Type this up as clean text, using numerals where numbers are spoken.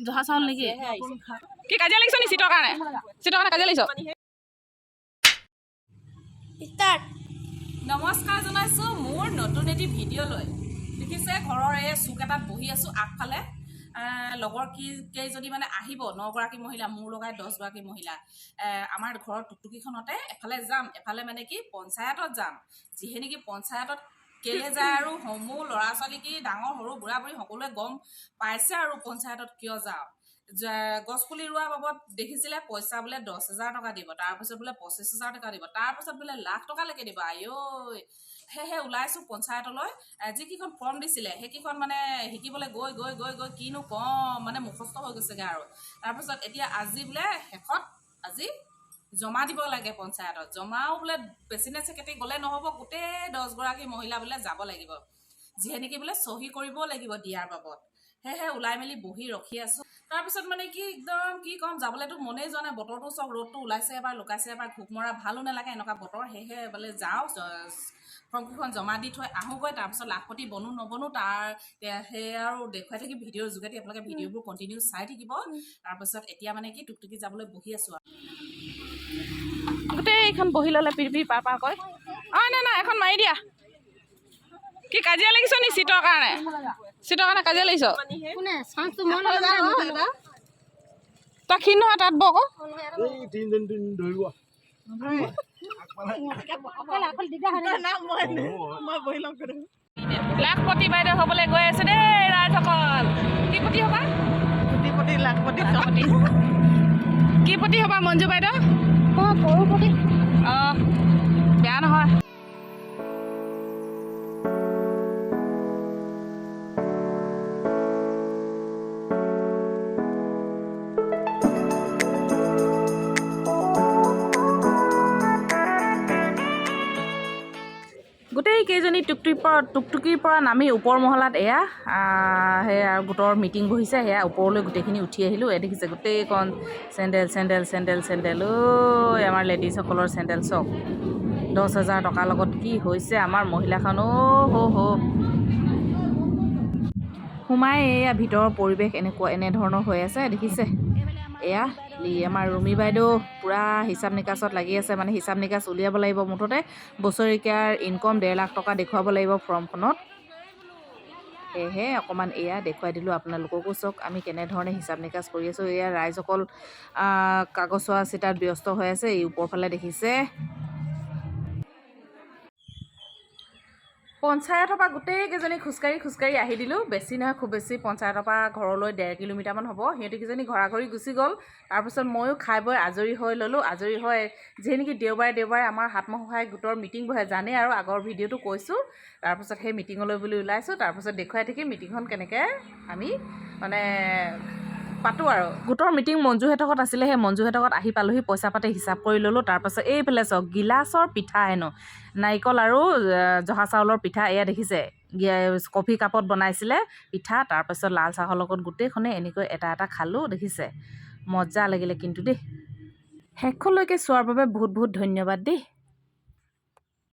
জহা চাউল নেকি কি কাজিয়া লাগিছ নি চিটৰ কাৰণে কাজিয়া লাগিছ নমস্কাৰ জনাইছোঁ মোৰ নতুন এটি ভিডিঅ' লৈ দেখিছে ঘৰৰ এই চুক এটাত বহি আছোঁ আগফালে লগৰ কেইজনী মানে আহিব 9 গৰাকী মহিলা মোৰ লগাই 10 গৰাকী মহিলা আমাৰ ঘৰৰ টুকটুকিখনতে এফালে যাম এফালে মানে কি পঞ্চায়তত যাম যিহে নেকি পঞ্চায়তত কেলে যায় আৰু সমূহ ল'ৰা ছোৱালী কি ডাঙৰ সৰু বুঢ়া বুঢ়ী সকলোৱে গম পাইছে আৰু পঞ্চায়তত কিয় যাওঁ গছপুলি ৰোৱা বাবদ দেখিছিলে পইচা বোলে 10,000 টকা দিব তাৰপিছত বোলে 25,000 টকা দিব তাৰপিছত বোলে লাখ টকালৈকে দিব আয়ৈ সেয়েহে ওলাইছোঁ পঞ্চায়তলৈ যিকেইখন ফৰ্ম দিছিলে সেইকেইখন মানে শিকিবলৈ গৈ গৈ গৈ গৈ কিনো কম মানে মুখস্থ হৈ গৈছেগৈ আৰু তাৰপিছত এতিয়া আজি বোলে শেষত আজি জমা দিব লাগে পঞ্চায়তত জমাও বোলে প্ৰেচিডেণ্ট ছেক্ৰেটাৰী গ'লে নহ'ব গোটেই 10 গৰাকী মহিলা বোলে যাব লাগিব যিহে নেকি বোলে চহী কৰিবও লাগিব দিয়াৰ বাবদ সেয়েহে ওলাই মেলি বহি ৰখি আছোঁ তাৰপিছত মানে কি একদম কি ক'ম যাবলৈতো মনেই যোৱা নাই বতৰটো চব ৰ'দটো ওলাইছে এবাৰ লুকাইছে এবাৰ ঘোক মৰা ভালো নালাগে এনেকুৱা বতৰ সেয়েহে বোলে যাওঁ ফৰ্মকেইখন জমা দি থৈ আহোঁগৈ তাৰপিছত লাখপতি বনো নবনো তাৰ সেই আৰু দেখুৱাই থাকি ভিডিঅ'ৰ যোগেদি আপোনালোকে ভিডিঅ'বোৰ কণ্টিনিউ চাই থাকিব তাৰপিছত এতিয়া মানে কি টুকটুকি যাবলৈ বহি আছোঁ আৰু গোটেইখন বহি ল'লে পিৰি পাৰ কয় নাই এখন মাৰি দিয়া কি কাজিয়া লাগিছ নি চিটৰ কাৰণে কাজিয়া লাগিছ তই ক্ষীণ নহয় তাত বক লাখপতি বাইদেউ হ'বলৈ গৈ আছে দেই ৰাইজসকল কি পতি হ'বা কি পতি হ'বা মঞ্জু বাইদেউ অঁ বেয়া নহয় গোটেইকেইজনী টুকটুকিৰ পৰা নামি ওপৰ মহলাত এয়া সেয়া গোটৰ মিটিং বহিছে সেয়া ওপৰলৈ গোটেইখিনি উঠি আহিলোঁ দেখিছে গোটেইখন চেণ্ডেল ঐ আমাৰ লেডিজসকলৰ চেণ্ডেল চক 10,000 টকাৰ লগত কি হৈছে আমাৰ মহিলাখন সোমাই এয়া ভিতৰৰ পৰিৱেশ এনেধৰণৰ হৈ আছে দেখিছে এয়া আমাৰ ৰুমি বাইদেউ পূৰা হিচাপ নিকাচত লাগি আছে মানে হিচাপ নিকাচ উলিয়াব লাগিব মুঠতে বছৰেকীয়াৰ ইনকম 1.5 লাখ টকা দেখুৱাব লাগিব ফৰ্মখনত সেয়েহে অকণমান এয়া দেখুৱাই দিলোঁ আপোনালোককো চাওক আমি কেনেধৰণে হিচাপ নিকাচ কৰি আছোঁ এয়া ৰাইজসকল কাগজ চোৱা চিতাত ব্যস্ত হৈ আছে এই ওপৰফালে দেখিছে পঞ্চায়তৰ পৰা গোটেইকেইজনী খোজকাঢ়ি আহি দিলোঁ বেছি নহয় খুব বেছি পঞ্চায়তৰ পৰা ঘৰলৈ 1.5 কিলোমিটাৰমান হ'ব সিহঁতিকেইজনী ঘৰা-ঘৰি গুচি গ'ল তাৰপিছত ময়ো খাই বৈ আজৰি হৈ ল'লোঁ আজৰি হৈ যিহে নেকি দেওবাৰে আমাৰ আত্মসহায়ক গোটৰ মিটিং বহে জানেই আৰু আগৰ ভিডিঅ'টো কৈছোঁ তাৰপিছত সেই মিটিঙলৈ বুলি ওলাইছোঁ তাৰপিছত দেখুৱাই থাকি মিটিংখন কেনেকৈ আমি মানে পাতোঁ আৰু গোটৰ মিটিং মঞ্জুহেঁতকত আছিলে সেই মঞ্জুহেঁতকত আহি পালোহি পইচা পাতি হিচাপ কৰি ল'লোঁ তাৰপাছত এইফালে চাওক গিলাচৰ পিঠা হেনো নাৰিকল আৰু জহা চাউলৰ পিঠা এয়া দেখিছে কফি কাপত বনাইছিলে পিঠা তাৰপাছত লাল চাহৰ লগত গোটেইখনে এনেকৈ এটা খালোঁ দেখিছে মজা লাগিলে কিন্তু দেই শেষলৈকে চোৱাৰ বাবে বহুত ধন্যবাদ দেই।